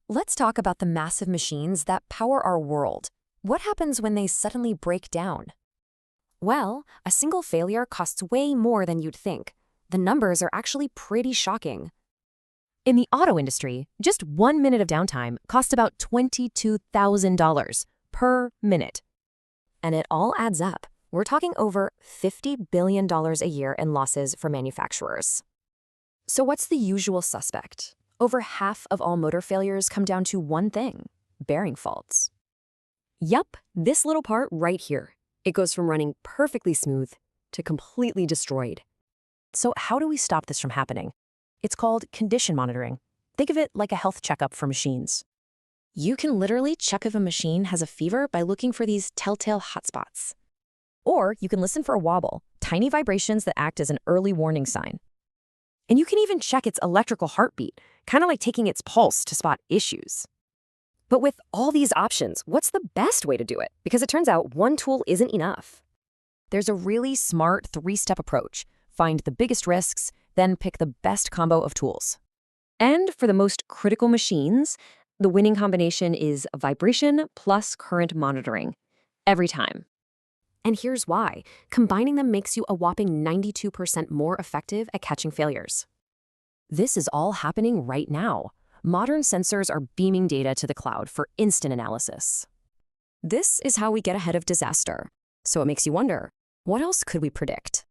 Let's talk about the massive machines that power our world. What happens when they suddenly break down? Well, a single failure costs way more than you'd think. The numbers are actually pretty shocking. In the auto industry, just 1 minute of downtime costs about $22,000 per minute. And it all adds up. We're talking over $50 billion a year in losses for manufacturers. So what's the usual suspect? Over half of all motor failures come down to one thing: bearing faults. Yup, this little part right here. It goes from running perfectly smooth to completely destroyed. So how do we stop this from happening? It's called condition monitoring. Think of it like a health checkup for machines. You can literally check if a machine has a fever by looking for these telltale hotspots. Or you can listen for a wobble, tiny vibrations that act as an early warning sign. And you can even check its electrical heartbeat, kind of like taking its pulse to spot issues. But with all these options, what's the best way to do it? Because it turns out one tool isn't enough. There's a really smart 3-step approach. Find the biggest risks, then pick the best combo of tools. And for the most critical machines, the winning combination is vibration plus current monitoring. Every time. And here's why. Combining them makes you a whopping 92% more effective at catching failures. This is all happening right now. Modern sensors are beaming data to the cloud for instant analysis. This is how we get ahead of disaster. So it makes you wonder, what else could we predict?